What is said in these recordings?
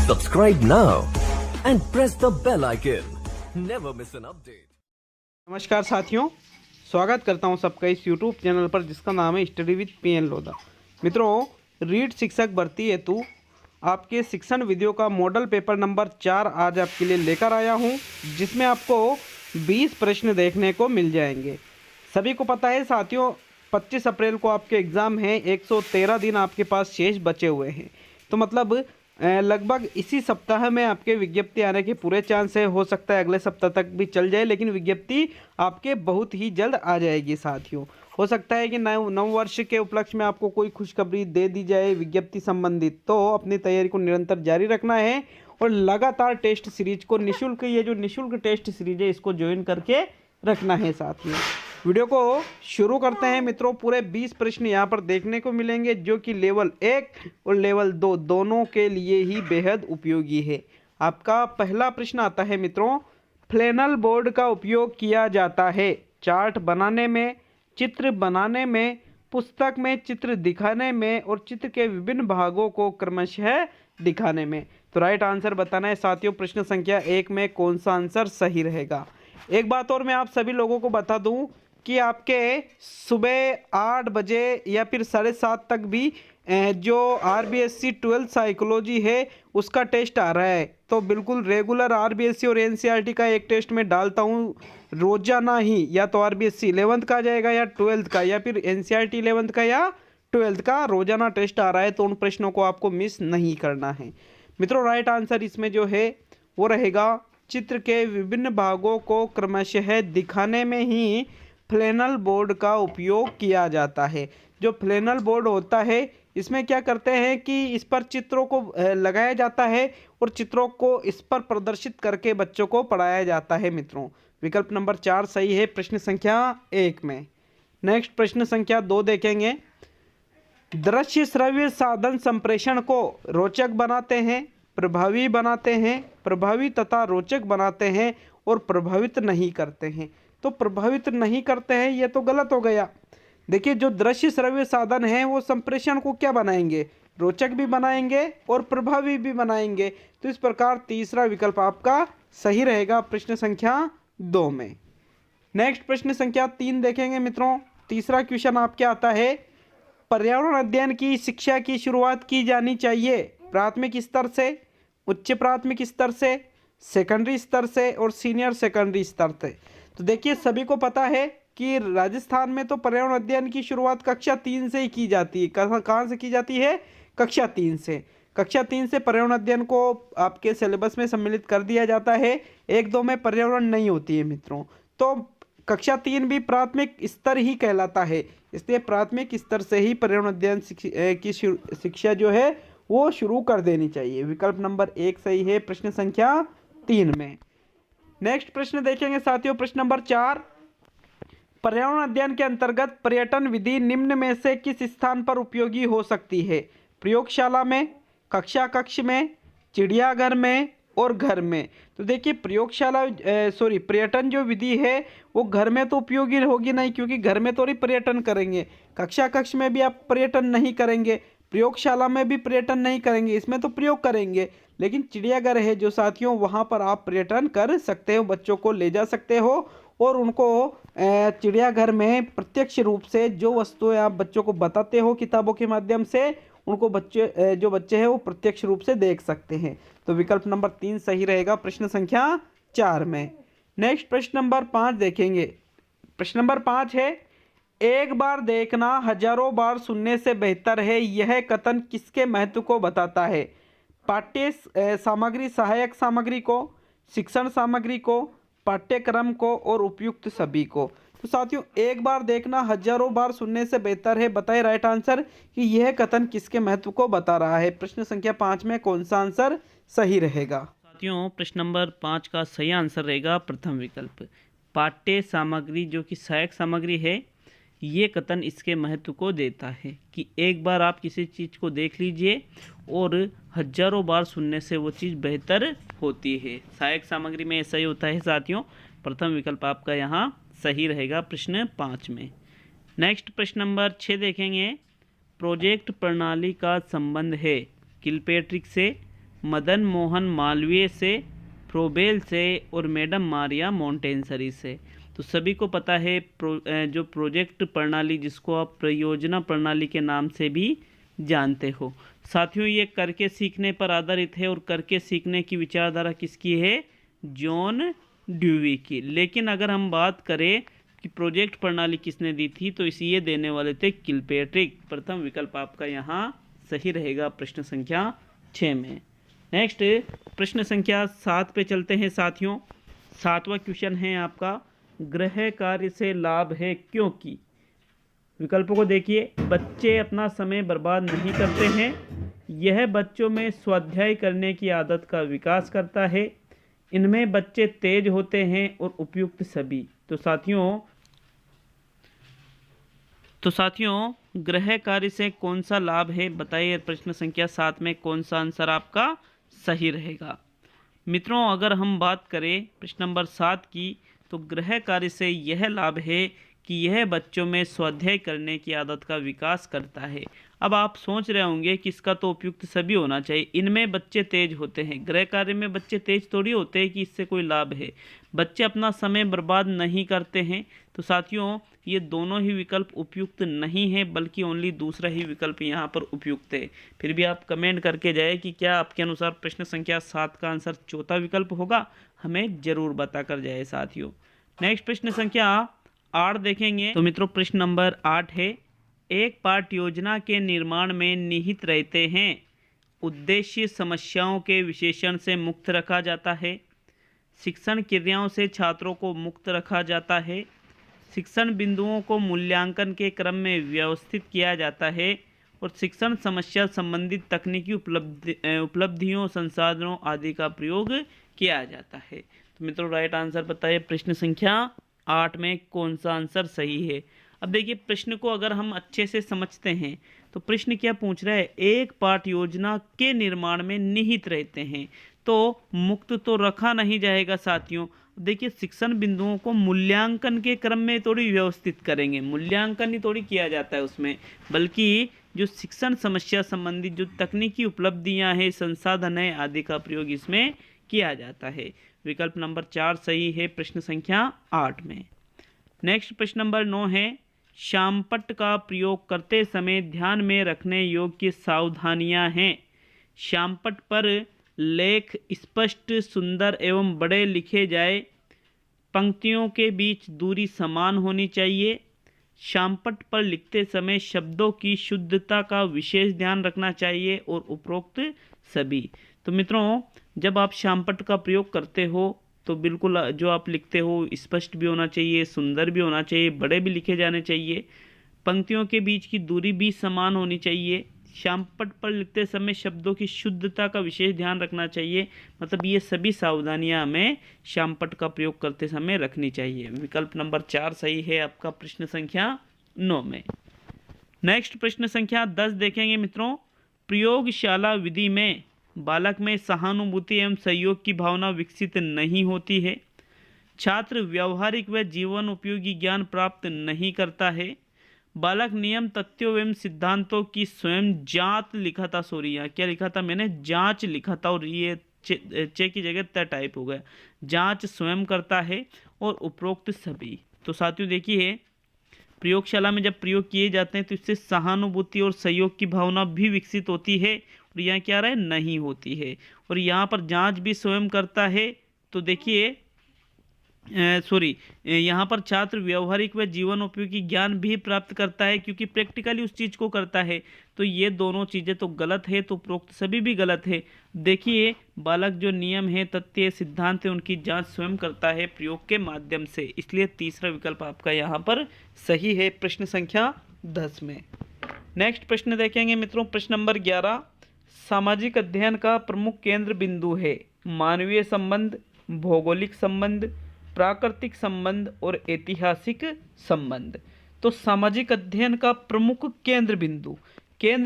Subscribe now and press the bell icon. Never miss an update. नमस्कार साथियों, स्वागत करता हूं सबका इस YouTube चैनल पर जिसका नाम है स्टडी विद PN लोधा। मित्रों, रीट शिक्षक भर्ती हेतु आपके शिक्षण वीडियो का मॉडल पेपर नंबर 4 आज आपके लिए लेकर आया हूं, जिसमें आपको 20 प्रश्न देखने को मिल जाएंगे। सभी को पता है साथियों, 25 अप्रैल को आपके एग्ज़ाम हैं, 113 दिन आपके पास शेष बचे हुए हैं। तो मतलब लगभग इसी सप्ताह में आपके विज्ञप्ति आने के पूरे चांस है। हो सकता है अगले सप्ताह तक भी चल जाए, लेकिन विज्ञप्ति आपके बहुत ही जल्द आ जाएगी साथियों। हो सकता है कि नव वर्ष के उपलक्ष्य में आपको कोई खुशखबरी दे दी जाए विज्ञप्ति संबंधित। तो अपनी तैयारी को निरंतर जारी रखना है और लगातार टेस्ट सीरीज को निःशुल्क, ये जो निःशुल्क टेस्ट सीरीज है इसको ज्वाइन करके रखना है साथियों। वीडियो को शुरू करते हैं मित्रों। पूरे 20 प्रश्न यहाँ पर देखने को मिलेंगे, जो कि लेवल 1 और लेवल 2 दोनों के लिए ही बेहद उपयोगी है। आपका पहला प्रश्न आता है मित्रों, फ्लैनल बोर्ड का उपयोग किया जाता है चार्ट बनाने में, चित्र बनाने में, पुस्तक में चित्र दिखाने में और चित्र के विभिन्न भागों को क्रमशः दिखाने में। तो राइट आंसर बताना है साथियों। प्रश्न संख्या 1 में कौन सा आंसर सही रहेगा। एक बात और मैं आप सभी लोगों को बता दूं कि आपके सुबह 8 बजे या फिर 7:30 तक भी जो RBSC 12th साइकोलॉजी है उसका टेस्ट आ रहा है। तो बिल्कुल रेगुलर RBSC और NCERT का एक टेस्ट में डालता हूँ रोजाना ही, या तो RBSC 11th का आ जाएगा या 12th का, या फिर NCERT 11th का या 12th का रोजाना टेस्ट आ रहा है। तो उन प्रश्नों को आपको मिस नहीं करना है मित्रों। राइट आंसर इसमें जो है वो रहेगा, चित्र के विभिन्न भागों को क्रमशः दिखाने में ही फ्लैनल बोर्ड का उपयोग किया जाता है। जो फ्लैनल बोर्ड होता है इसमें क्या करते हैं कि इस पर चित्रों को लगाया जाता है और चित्रों को इस पर प्रदर्शित करके बच्चों को पढ़ाया जाता है मित्रों। विकल्प नंबर 4 सही है प्रश्न संख्या 1 में। नेक्स्ट प्रश्न संख्या 2 देखेंगे। दृश्य श्रव्य साधन संप्रेषण को रोचक बनाते हैं, प्रभावी बनाते हैं, प्रभावी तथा रोचक बनाते हैं और प्रभावित नहीं करते हैं। तो प्रभावित नहीं करते हैं ये तो गलत हो गया। देखिए, जो दृश्य श्रव्य साधन है वो संप्रेषण को क्या बनाएंगे, रोचक भी बनाएंगे और प्रभावी भी बनाएंगे। तो इस प्रकार तीसरा विकल्प आपका सही रहेगा प्रश्न संख्या 2 में। नेक्स्ट प्रश्न संख्या 3 देखेंगे मित्रों। तीसरा क्वेश्चन आपके आता है, पर्यावरण अध्ययन की शिक्षा की शुरुआत की जानी चाहिए प्राथमिक स्तर से, उच्च प्राथमिक स्तर से, सेकेंडरी स्तर से और सीनियर सेकेंडरी स्तर से। तो देखिए, सभी को पता है कि राजस्थान में तो पर्यावरण अध्ययन की शुरुआत कक्षा 3 से ही की जाती है। कहाँ से की जाती है? कक्षा 3 से। कक्षा 3 से पर्यावरण अध्ययन को आपके सिलेबस में सम्मिलित कर दिया जाता है। 1-2 में पर्यावरण नहीं होती है मित्रों। तो कक्षा 3 भी प्राथमिक स्तर ही कहलाता है, इसलिए प्राथमिक स्तर से ही पर्यावरण अध्ययन की शिक्षा जो है वो शुरू कर देनी चाहिए। विकल्प नंबर 1 सही है प्रश्न संख्या 3 में। नेक्स्ट प्रश्न देखेंगे साथियों, प्रश्न नंबर 4। पर्यावरण अध्ययन के अंतर्गत पर्यटन विधि निम्न में से किस स्थान पर उपयोगी हो सकती है? प्रयोगशाला में, कक्षा कक्ष में, चिड़ियाघर में और घर में। तो देखिए, पर्यटन जो विधि है वो घर में तो उपयोगी होगी नहीं, क्योंकि घर में तो नहीं पर्यटन करेंगे। कक्षा कक्ष में भी आप पर्यटन नहीं करेंगे, प्रयोगशाला में भी पर्यटन नहीं करेंगे, इसमें तो प्रयोग करेंगे। लेकिन चिड़ियाघर है जो साथियों, वहाँ पर आप पर्यटन कर सकते हो, बच्चों को ले जा सकते हो और उनको चिड़ियाघर में प्रत्यक्ष रूप से जो वस्तुएं आप बच्चों को बताते हो किताबों के माध्यम से, उनको जो बच्चे हैं वो प्रत्यक्ष रूप से देख सकते हैं। तो विकल्प नंबर 3 सही रहेगा प्रश्न संख्या 4 में। नेक्स्ट प्रश्न नंबर 5 देखेंगे। प्रश्न नंबर 5 है, एक बार देखना हजारों बार सुनने से बेहतर है, यह कथन किसके महत्व को बताता है? पाठ्य सामग्री, सहायक सामग्री को, शिक्षण सामग्री को, पाठ्यक्रम को और उपयुक्त सभी को। तो साथियों, एक बार देखना हजारों बार सुनने से बेहतर है, बताइए राइट आंसर कि यह कथन किसके महत्व को बता रहा है। प्रश्न संख्या 5 में कौन सा आंसर सही रहेगा? साथियों, प्रश्न नंबर 5 का सही आंसर रहेगा प्रथम विकल्प। पाठ्य सामग्री जो कि सहायक सामग्री है, ये कथन इसके महत्व को देता है कि एक बार आप किसी चीज़ को देख लीजिए और हजारों बार सुनने से वो चीज़ बेहतर होती है। सहायक सामग्री में ऐसा ही होता है साथियों। प्रथम विकल्प आपका यहाँ सही रहेगा प्रश्न 5 में। नेक्स्ट प्रश्न नंबर 6 देखेंगे। प्रोजेक्ट प्रणाली का संबंध है किल्पेट्रिक से, मदन मोहन मालवीय से, फ्रोबेल से और मैडम मारिया मोंटेसरी से। तो सभी को पता है जो प्रोजेक्ट प्रणाली जिसको आप परियोजना प्रणाली के नाम से भी जानते हो। साथियों ये करके सीखने पर आधारित है और करके सीखने की विचारधारा किसकी है? जॉन ड्यूवी की। लेकिन अगर हम बात करें कि प्रोजेक्ट प्रणाली किसने दी थी तो इसी ये देने वाले थे किलपेट्रिक। प्रथम विकल्प आपका यहाँ सही रहेगा प्रश्न संख्या 6 में। नेक्स्ट प्रश्न संख्या 7 पे चलते हैं साथियों। 7वां क्वेश्चन है आपका, गृह कार्य से लाभ है क्योंकि। विकल्पों को देखिए। बच्चे अपना समय बर्बाद नहीं करते हैं, यह बच्चों में स्वाध्याय करने की आदत का विकास करता है, इनमें बच्चे तेज होते हैं और उपयुक्त सभी। तो साथियों गृह कार्य से कौन सा लाभ है बताइए। प्रश्न संख्या 7 में कौन सा आंसर आपका सही रहेगा। मित्रों अगर हम बात करें प्रश्न नंबर 7 की तो गृह कार्य से यह लाभ है कि यह बच्चों में स्वाध्याय करने की आदत का विकास करता है। अब आप सोच रहे होंगे कि इसका तो उपयुक्त सभी होना चाहिए, इनमें बच्चे तेज होते हैं। गृह कार्य में बच्चे तेज थोड़ी होते हैं कि इससे कोई लाभ है। बच्चे अपना समय बर्बाद नहीं करते हैं। तो साथियों ये दोनों ही विकल्प उपयुक्त नहीं है, बल्कि ओनली दूसरा ही विकल्प यहाँ पर उपयुक्त है। फिर भी आप कमेंट करके जाए कि क्या आपके अनुसार प्रश्न संख्या 7 का आंसर चौथा विकल्प होगा, हमें जरूर बता कर जाए साथियों। नेक्स्ट प्रश्न संख्या 8 देखेंगे। तो मित्रों प्रश्न नंबर 8 है, एक पाठ योजना के निर्माण में निहित रहते हैं। उद्देश्य समस्याओं के विशेषण से मुक्त रखा जाता है, शिक्षण क्रियाओं से छात्रों को मुक्त रखा जाता है, शिक्षण बिंदुओं को मूल्यांकन के क्रम में व्यवस्थित किया जाता है और शिक्षण समस्या संबंधित तकनीकी उपलब्धियों संसाधनों आदि का प्रयोग किया जाता है। तो मित्रों राइट आंसर बताइए प्रश्न संख्या 8 में कौन सा आंसर सही है। अब देखिए प्रश्न को अगर हम अच्छे से समझते हैं तो प्रश्न क्या पूछ रहा है, एक पाठ योजना के निर्माण में निहित रहते हैं, तो मुक्त तो रखा नहीं जाएगा साथियों। देखिए शिक्षण बिंदुओं को मूल्यांकन के क्रम में थोड़ी व्यवस्थित करेंगे, मूल्यांकन ही थोड़ी किया जाता है उसमें, बल्कि जो शिक्षण समस्या संबंधित जो तकनीकी उपलब्धियां हैं संसाधन है आदि का प्रयोग इसमें किया जाता है। विकल्प नंबर 4 सही है प्रश्न संख्या 8 में। नेक्स्ट प्रश्न नंबर 9 है, शामपट्ट का प्रयोग करते समय ध्यान में रखने योग्य सावधानियां हैं। शामपट्ट पर लेख स्पष्ट सुंदर एवं बड़े लिखे जाए, पंक्तियों के बीच दूरी समान होनी चाहिए, शामपट्ट पर लिखते समय शब्दों की शुद्धता का विशेष ध्यान रखना चाहिए और उपरोक्त सभी। तो मित्रों जब आप शामपट्ट का प्रयोग करते हो तो बिल्कुल जो आप लिखते हो स्पष्ट भी होना चाहिए, सुंदर भी होना चाहिए, बड़े भी लिखे जाने चाहिए, पंक्तियों के बीच की दूरी भी समान होनी चाहिए, शामपट्ट पर लिखते समय शब्दों की शुद्धता का विशेष ध्यान रखना चाहिए। मतलब ये सभी सावधानियां हमें शामपट्ट का प्रयोग करते समय रखनी चाहिए। विकल्प नंबर 4 सही है आपका प्रश्न संख्या 9 में। नेक्स्ट प्रश्न संख्या 10 देखेंगे मित्रों। प्रयोगशाला विधि में बालक में सहानुभूति एवं सहयोग की भावना विकसित नहीं होती है, छात्र व्यवहारिक व जीवन उपयोगी ज्ञान प्राप्त नहीं करता है, बालक नियम तथ्यों एवं सिद्धांतों की स्वयं जांच लिखा था, सॉरी यहाँ क्या लिखा था मैंने, जांच लिखा था और ये चे की जगह त टाइप हो गया, जांच स्वयं करता है और उपरोक्त सभी। तो साथियों देखिए प्रयोगशाला में जब प्रयोग किए जाते हैं तो इससे सहानुभूति और सहयोग की भावना भी विकसित होती है और यहाँ क्या रहा है नहीं होती है। और यहाँ पर जांच भी स्वयं करता है तो देखिए यहाँ पर छात्र व्यवहारिक व जीवन उपयोगी ज्ञान भी प्राप्त करता है क्योंकि प्रैक्टिकली उस चीज़ को करता है। तो ये दोनों चीज़ें तो गलत है, तो उपरोक्त सभी भी गलत है। देखिए बालक जो नियम है तथ्य सिद्धांत है उनकी जांच स्वयं करता है प्रयोग के माध्यम से, इसलिए तीसरा विकल्प आपका यहाँ पर सही है प्रश्न संख्या 10 में। नेक्स्ट प्रश्न देखेंगे मित्रों प्रश्न नंबर 11। सामाजिक अध्ययन का प्रमुख केंद्र बिंदु है मानवीय संबंध, भौगोलिक संबंध, प्राकृतिक संबंध और ऐतिहासिक संबंध। तो सामाजिक अध्ययन का प्रमुख केंद्र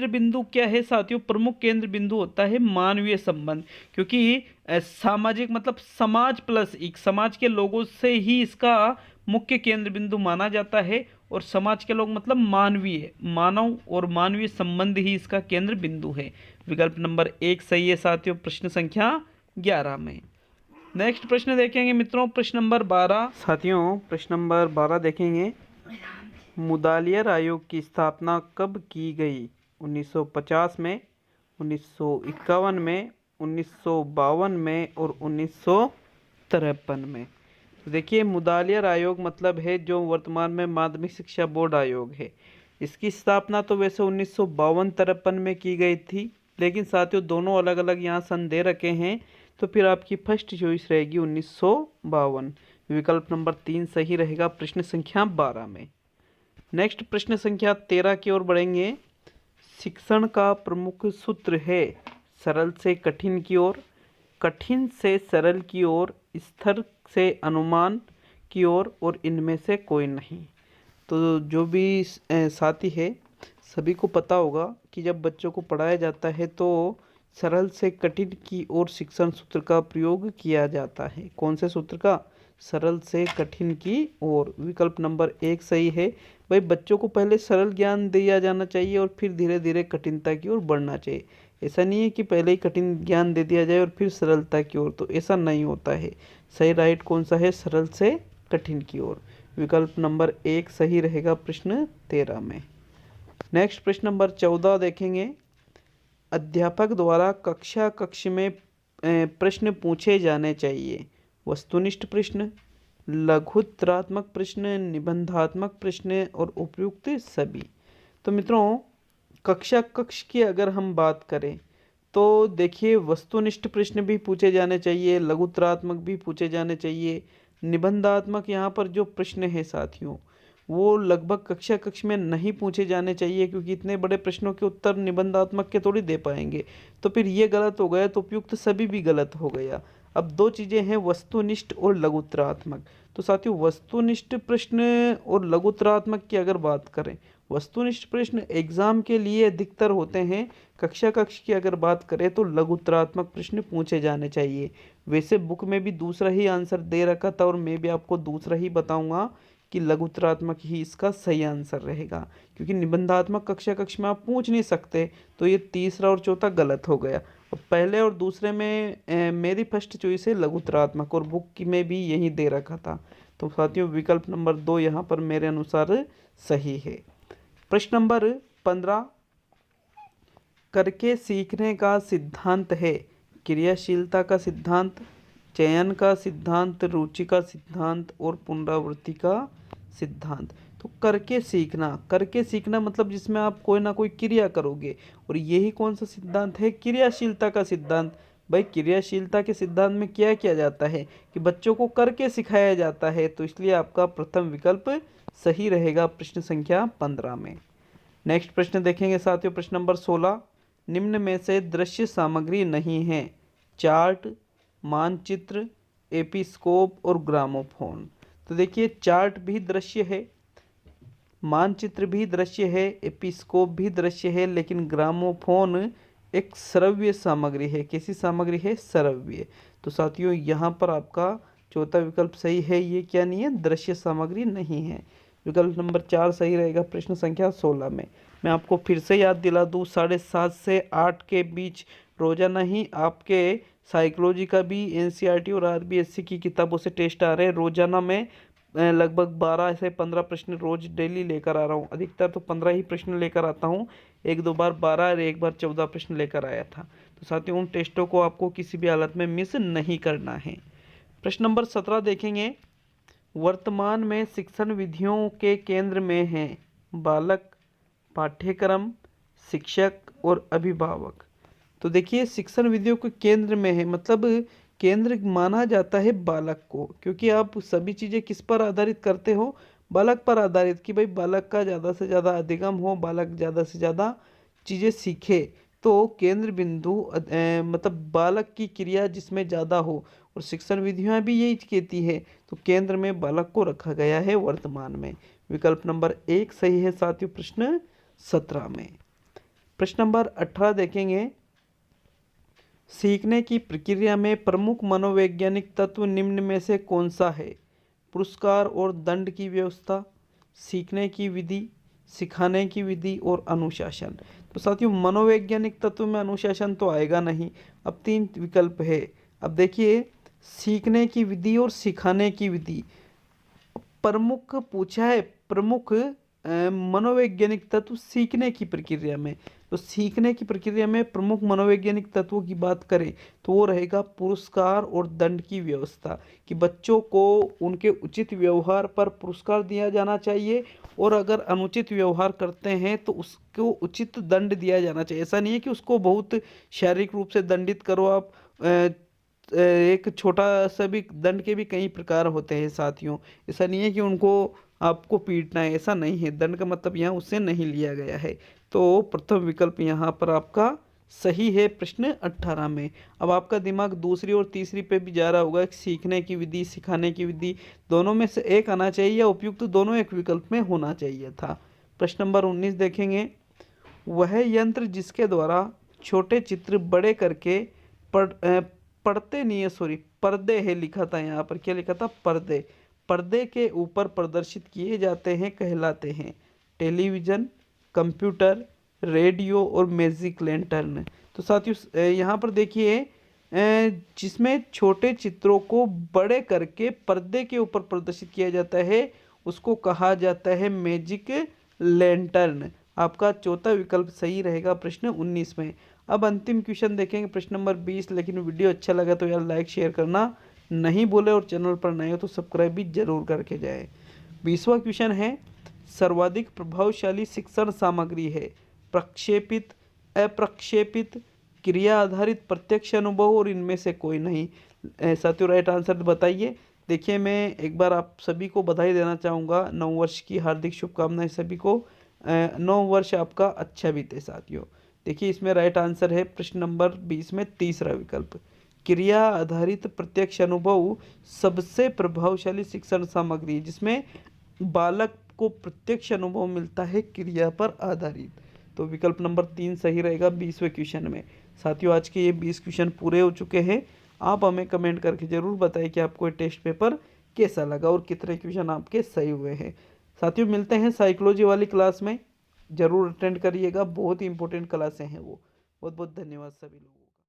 बिंदु क्या है साथियों, प्रमुख केंद्र बिंदु होता है मानवीय संबंध, क्योंकि सामाजिक मतलब समाज प्लस एक, समाज के लोगों से ही इसका मुख्य केंद्र बिंदु माना जाता है और समाज के लोग मतलब मानवीय, मानव और मानवीय संबंध ही इसका केंद्र बिंदु है। विकल्प नंबर 1 सही है साथियों प्रश्न संख्या 11 में। नेक्स्ट प्रश्न देखेंगे मित्रों, प्रश्न नंबर 12 साथियों, प्रश्न नंबर 12 देखेंगे। मुदालियर आयोग की स्थापना कब की गई? 1950 में, 1951 में, 1952 में और 1953 में। तो देखिए मुदालियर आयोग मतलब है जो वर्तमान में माध्यमिक शिक्षा बोर्ड आयोग है। इसकी स्थापना तो वैसे 1952-53 में की गई थी, लेकिन साथियों दोनों अलग अलग यहाँ सन दे रखे हैं, तो फिर आपकी फर्स्ट चॉइस रहेगी 1952। विकल्प नंबर 3 सही रहेगा प्रश्न संख्या 12 में। नेक्स्ट प्रश्न संख्या 13 की ओर बढ़ेंगे। शिक्षण का प्रमुख सूत्र है सरल से कठिन की ओर, कठिन से सरल की ओर, स्तर से अनुमान की ओर और इनमें से कोई नहीं। तो जो भी साथी है सभी को पता होगा कि जब बच्चों को पढ़ाया जाता है तो सरल से कठिन की ओर शिक्षण सूत्र का प्रयोग किया जाता है। कौन से सूत्र का? सरल से कठिन की ओर। विकल्प नंबर 1 सही है। भाई बच्चों को पहले सरल ज्ञान दिया जाना चाहिए और फिर धीरे धीरे कठिनता की ओर बढ़ना चाहिए। ऐसा नहीं है कि पहले ही कठिन ज्ञान दे दिया जाए और फिर सरलता की ओर, तो ऐसा नहीं होता है। सही राइट कौन सा है? सरल से कठिन की ओर। विकल्प नंबर 1 सही रहेगा प्रश्न 13 में। नेक्स्ट प्रश्न नंबर 14 देखेंगे। अध्यापक द्वारा कक्ष में प्रश्न पूछे जाने चाहिए। वस्तुनिष्ठ प्रश्न, लघुत्तरात्मक प्रश्न, निबंधात्मक प्रश्न और उपयुक्त सभी। तो मित्रों कक्ष की अगर हम बात करें तो देखिए वस्तुनिष्ठ प्रश्न भी पूछे जाने चाहिए, लघुत्तरात्मक भी पूछे जाने चाहिए। निबंधात्मक यहाँ पर जो प्रश्न है साथियों वो लगभग कक्ष में नहीं पूछे जाने चाहिए, क्योंकि इतने बड़े प्रश्नों के उत्तर निबंधात्मक के थोड़ी दे पाएंगे। तो फिर ये गलत हो गया, तो उपयुक्त सभी भी गलत हो गया। अब दो चीज़ें हैं वस्तुनिष्ठ और लघुत्तरात्मक। तो साथियों वस्तुनिष्ठ प्रश्न और लघुत्तरात्मक की अगर बात करें, वस्तुनिष्ठ प्रश्न एग्जाम के लिए अधिकतर होते हैं। कक्ष की अगर बात करें तो लघुत्तरात्मक प्रश्न पूछे जाने चाहिए। वैसे बुक में भी दूसरा ही आंसर दे रखा था और मैं भी आपको दूसरा ही बताऊंगा कि लघुत्तरात्मक ही इसका सही आंसर रहेगा, क्योंकि निबंधात्मक कक्ष में आप पूछ नहीं सकते। तो ये तीसरा और चौथा गलत हो गया। और पहले और दूसरे में मेरी फर्स्ट चॉइस है लघुत्तरात्मक और बुक की में भी यही दे रखा था। तो साथियों विकल्प नंबर 2 यहाँ पर मेरे अनुसार सही है। प्रश्न नंबर 15 करके सीखने का सिद्धांत है। क्रियाशीलता का सिद्धांत, चयन का सिद्धांत, रुचि का सिद्धांत और पुनरावृत्ति का सिद्धांत। तो करके सीखना मतलब जिसमें आप कोई ना कोई क्रिया करोगे, और यही कौन सा सिद्धांत है? क्रियाशीलता का सिद्धांत। भाई क्रियाशीलता के सिद्धांत में क्या किया जाता है कि बच्चों को करके सिखाया जाता है, तो इसलिए आपका प्रथम विकल्प सही रहेगा प्रश्न संख्या 15 में। नेक्स्ट प्रश्न देखेंगे साथियों, प्रश्न नंबर 16। निम्न में से दृश्य सामग्री नहीं है। चार्ट, मानचित्र, एपिस्कोप और ग्रामोफोन। तो देखिए चार्ट भी दृश्य है, मानचित्र भी दृश्य है, एपिस्कोप भी दृश्य है, लेकिन ग्रामोफोन एक श्रव्य सामग्री है। कैसी सामग्री है? श्रव्य। तो साथियों यहाँ पर आपका चौथा विकल्प सही है। ये क्या नहीं है? दृश्य सामग्री नहीं है। विकल्प नंबर 4 सही रहेगा प्रश्न संख्या 16 में। मैं आपको फिर से याद दिला दूँ, 7:30 से 8 के बीच रोजाना ही आपके साइकोलॉजी का भी एनसीईआरटी और आरबीएससी की किताबों से टेस्ट आ रहे हैं। रोजाना मैं लगभग 12 से 15 प्रश्न रोज डेली लेकर आ रहा हूँ। अधिकतर तो 15 ही प्रश्न लेकर आता हूँ। एक दो बार 12 और एक बार 14 प्रश्न लेकर आया था। तो साथियों उन टेस्टों को आपको किसी भी हालत में मिस नहीं करना है। प्रश्न नंबर 17 देखेंगे। वर्तमान में शिक्षण विधियों के केंद्र में हैं बालक, पाठ्यक्रम, शिक्षक और अभिभावक। तो देखिए शिक्षण विधियों के केंद्र में है मतलब केंद्र माना जाता है बालक को, क्योंकि आप सभी चीज़ें किस पर आधारित करते हो? बालक पर आधारित, कि भाई बालक का ज़्यादा से ज़्यादा अधिगम हो, बालक ज़्यादा से ज़्यादा चीज़ें सीखे। तो केंद्र बिंदु मतलब बालक की क्रिया जिसमें ज़्यादा हो, और शिक्षण विधियाँ भी यही कहती है। तो केंद्र में बालक को रखा गया है वर्तमान में। विकल्प नंबर 1 सही है साथियों प्रश्न 17 में। प्रश्न नंबर 18 देखेंगे। सीखने की प्रक्रिया में प्रमुख मनोवैज्ञानिक तत्व निम्न में से कौन सा है? पुरस्कार और दंड की व्यवस्था, सीखने की विधि, सिखाने की विधि और अनुशासन। तो साथियों मनोवैज्ञानिक तत्व में अनुशासन तो आएगा नहीं। अब 3 विकल्प है। अब देखिए सीखने की विधि और सिखाने की विधि प्रमुख पूछा है। प्रमुख मनोवैज्ञानिक तत्व सीखने की प्रक्रिया में, तो सीखने की प्रक्रिया में प्रमुख मनोवैज्ञानिक तत्वों की बात करें तो वो रहेगा पुरस्कार और दंड की व्यवस्था, कि बच्चों को उनके उचित व्यवहार पर पुरस्कार दिया जाना चाहिए और अगर अनुचित व्यवहार करते हैं तो उसको उचित दंड दिया जाना चाहिए। ऐसा नहीं है कि उसको बहुत शारीरिक रूप से दंडित करो आप। एक छोटा सा भी दंड के भी कई प्रकार होते हैं साथियों। ऐसा नहीं है कि उनको आपको पीटना है, ऐसा नहीं है। दंड का मतलब यहाँ उससे नहीं लिया गया है। तो प्रथम विकल्प यहाँ पर आपका सही है प्रश्न 18 में। अब आपका दिमाग दूसरी और तीसरी पे भी जा रहा होगा कि सीखने की विधि सिखाने की विधि दोनों में से एक आना चाहिए या उपयुक्त दोनों एक विकल्प में होना चाहिए था। प्रश्न नंबर 19 देखेंगे। वह यंत्र जिसके द्वारा छोटे चित्र बड़े करके पढ़ते नहीं है, सॉरी पर्दे है लिखा था यहाँ पर, क्या लिखा था, पर्दे, पर्दे के ऊपर प्रदर्शित किए जाते हैं कहलाते हैं टेलीविज़न, कंप्यूटर, रेडियो और मैजिक लैंटर्न। तो साथियों यहाँ पर देखिए जिसमें छोटे चित्रों को बड़े करके पर्दे के ऊपर प्रदर्शित किया जाता है उसको कहा जाता है मैजिक लैंटर्न। आपका चौथा विकल्प सही रहेगा प्रश्न 19 में। अब अंतिम क्वेश्चन देखेंगे प्रश्न नंबर 20। लेकिन वीडियो अच्छा लगा तो यार लाइक शेयर करना नहीं भूले और चैनल पर नए हो तो सब्सक्राइब भी जरूर करके जाए। 20वां क्वेश्चन है सर्वाधिक प्रभावशाली शिक्षण सामग्री है प्रक्षेपित, अप्रक्षेपित, क्रिया आधारित, प्रत्यक्ष अनुभव और इनमें से कोई नहीं। साथियों राइट आंसर बताइए। देखिए मैं एक बार आप सभी को बधाई देना चाहूँगा, 9 वर्ष की हार्दिक शुभकामनाएं सभी को। 9 वर्ष आपका अच्छा बीते साथियों। देखिए इसमें राइट आंसर है प्रश्न नंबर 20 में तीसरा विकल्प, क्रिया आधारित प्रत्यक्ष अनुभव सबसे प्रभावशाली शिक्षण सामग्री जिसमें बालक को प्रत्यक्ष अनुभव मिलता है क्रिया पर आधारित। तो विकल्प नंबर 3 सही रहेगा 20वें क्वेश्चन में। साथियों आज के ये 20 क्वेश्चन पूरे हो चुके हैं। आप हमें कमेंट करके ज़रूर बताएं कि आपको ये टेस्ट पेपर कैसा लगा और कितने क्वेश्चन आपके सही हुए हैं। साथियों मिलते हैं साइकोलॉजी वाली क्लास में, ज़रूर अटेंड करिएगा, बहुत ही इंपॉर्टेंट क्लासें हैं वो। बहुत बहुत धन्यवाद सभी लोगों को।